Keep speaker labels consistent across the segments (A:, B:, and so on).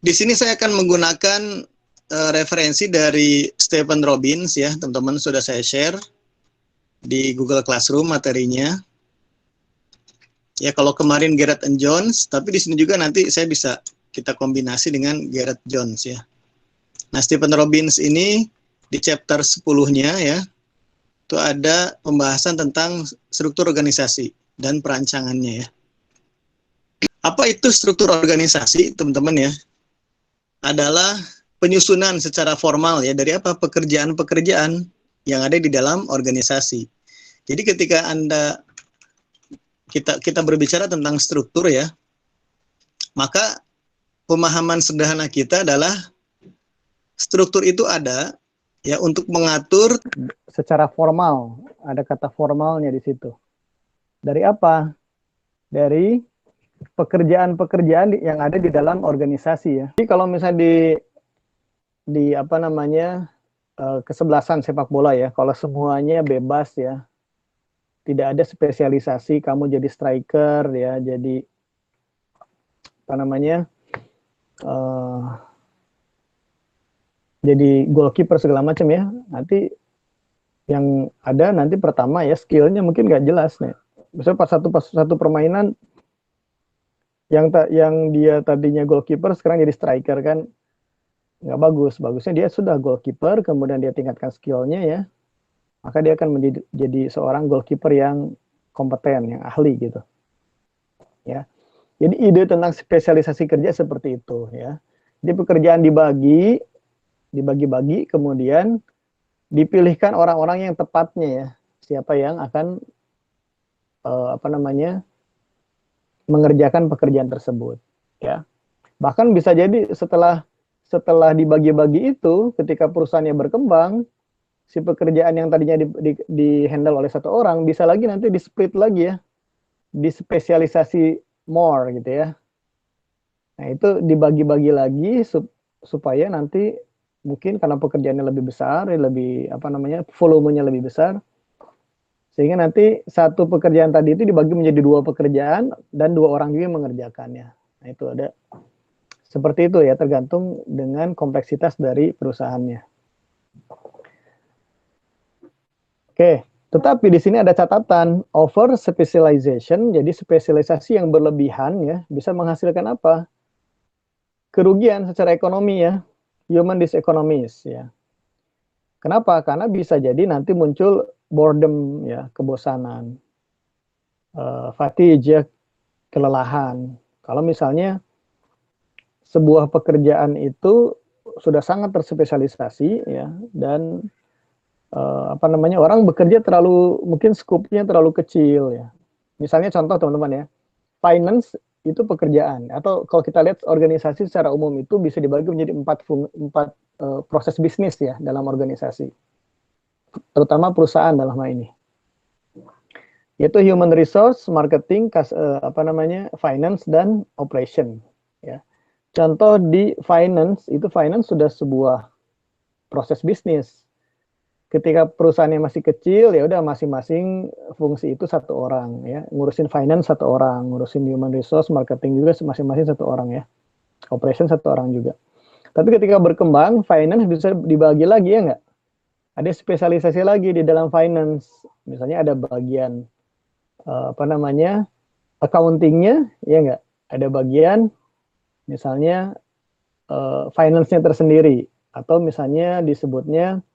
A: Di sini saya akan menggunakan referensi dari Stephen Robbins ya, teman-teman sudah saya share di Google Classroom materinya. Ya kalau kemarin Garrett and Jones, tapi di sini juga nanti saya bisa kita kombinasi dengan Garrett Jones ya. Nah, Stephen Robbins ini di chapter 10-nya ya, itu ada pembahasan tentang struktur organisasi dan perancangannya ya. Apa itu struktur organisasi, teman-teman ya? Adalah penyusunan secara formal ya dari apa? Pekerjaan-pekerjaan yang ada di dalam organisasi. Jadi ketika kita berbicara tentang struktur ya, maka pemahaman sederhana kita adalah struktur itu ada ya untuk mengatur
B: secara formal. Ada kata formalnya di situ. Dari apa? Dari pekerjaan-pekerjaan yang ada di dalam organisasi ya. Jadi kalau misalnya di apa namanya kesebelasan sepak bola ya, kalau semuanya bebas ya, tidak ada spesialisasi, kamu jadi striker ya, jadi apa namanya jadi goalkeeper segala macam ya, nanti yang ada nanti pertama ya skillnya mungkin nggak jelas nih. Misalnya pas satu permainan yang dia tadinya goalkeeper sekarang jadi striker kan nggak bagus. Bagusnya dia sudah goalkeeper, kemudian dia tingkatkan skillnya ya, maka dia akan menjadi seorang goalkeeper yang kompeten, yang ahli gitu. Ya. Jadi ide tentang spesialisasi kerja seperti itu ya. Jadi pekerjaan dibagi-bagi, kemudian dipilihkan orang-orang yang tepatnya ya. Siapa yang akan apa namanya mengerjakan pekerjaan tersebut ya. Bahkan bisa jadi setelah dibagi-bagi itu, ketika perusahaannya berkembang, si pekerjaan yang tadinya di handle oleh satu orang bisa lagi nanti di split lagi ya, dispesialisasi more gitu ya. Nah itu dibagi-bagi lagi supaya nanti mungkin karena pekerjaannya lebih besar, lebih apa namanya volumenya lebih besar, sehingga nanti satu pekerjaan tadi itu dibagi menjadi 2 pekerjaan dan 2 orang juga mengerjakannya. Nah itu ada seperti itu ya, tergantung dengan kompleksitas dari perusahaannya. Oke, tetapi di sini ada catatan over specialization, jadi spesialisasi yang berlebihan ya bisa menghasilkan apa? Kerugian secara ekonomi ya, human diseconomies ya. Kenapa? Karena bisa jadi nanti muncul boredom ya, kebosanan, fatigue ya, kelelahan. Kalau misalnya sebuah pekerjaan itu sudah sangat terspesialisasi ya, dan apa namanya orang bekerja terlalu mungkin skupnya terlalu kecil ya. Misalnya contoh teman-teman ya, finance itu pekerjaan, atau kalau kita lihat organisasi secara umum itu bisa dibagi menjadi empat proses bisnis ya dalam organisasi, terutama perusahaan dalam hal ini, yaitu human resource, marketing, apa namanya finance dan operation ya. Contoh di finance itu, finance sudah sebuah proses bisnis. Ketika perusahaannya masih kecil ya udah masing-masing fungsi itu satu orang ya, ngurusin finance satu orang, ngurusin human resource, marketing juga masing-masing satu orang ya, operation satu orang juga. Tapi ketika berkembang finance bisa dibagi lagi ya nggak, ada spesialisasi lagi di dalam finance, misalnya ada bagian apa namanya accountingnya ya nggak, ada bagian misalnya finance-nya tersendiri, atau misalnya disebutnya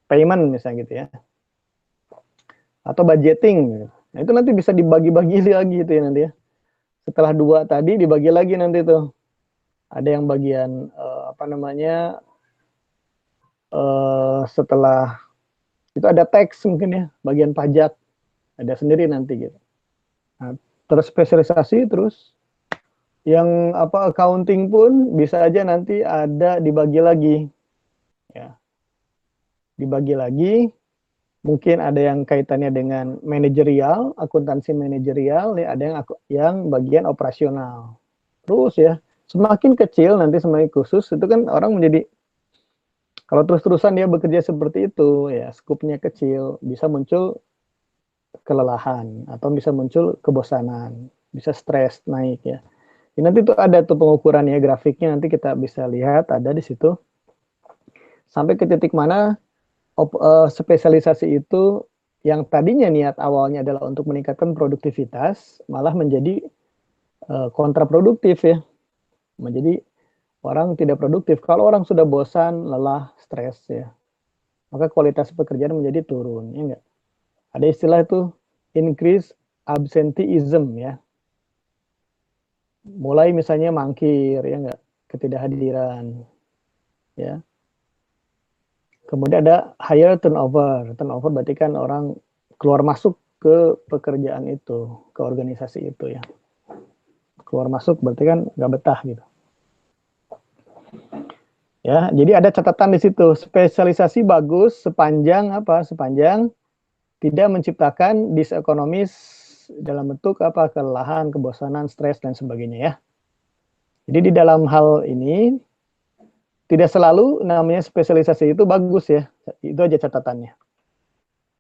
B: payment misalnya gitu ya, atau budgeting gitu. Nah itu nanti bisa dibagi-bagi lagi itu ya nanti ya. Setelah 2 tadi dibagi lagi nanti tuh. Ada yang bagian apa namanya setelah itu ada tax mungkin ya, bagian pajak ada sendiri nanti gitu. Nah, terus spesialisasi, terus yang apa accounting pun bisa aja nanti ada dibagi lagi ya. Dibagi lagi, mungkin ada yang kaitannya dengan manajerial, akuntansi manajerial, ya, ada yang bagian operasional. Terus ya, semakin kecil nanti semakin khusus, itu kan orang menjadi, kalau terus-terusan dia bekerja seperti itu, ya skupnya kecil, bisa muncul kelelahan, atau bisa muncul kebosanan, bisa stres naik ya. Nanti tuh ada tuh pengukurannya, grafiknya nanti kita bisa lihat ada di situ. Sampai ke titik mana spesialisasi itu yang tadinya niat awalnya adalah untuk meningkatkan produktivitas, malah menjadi kontraproduktif ya. Menjadi orang tidak produktif. Kalau orang sudah bosan, lelah, stres ya, maka kualitas pekerjaan menjadi turun, ya enggak? Ada istilah itu increase absenteeism ya. Mulai misalnya mangkir ya enggak, ketidakhadiran ya. Kemudian ada higher turnover. Turnover berarti kan orang keluar masuk ke pekerjaan itu, ke organisasi itu ya. Keluar masuk berarti kan nggak betah gitu. Ya, jadi ada catatan di situ. Spesialisasi bagus sepanjang apa? Sepanjang tidak menciptakan disekonomis dalam bentuk apa? Kelelahan, kebosanan, stres dan sebagainya ya. Jadi di dalam hal ini tidak selalu namanya spesialisasi itu bagus ya. Itu aja catatannya.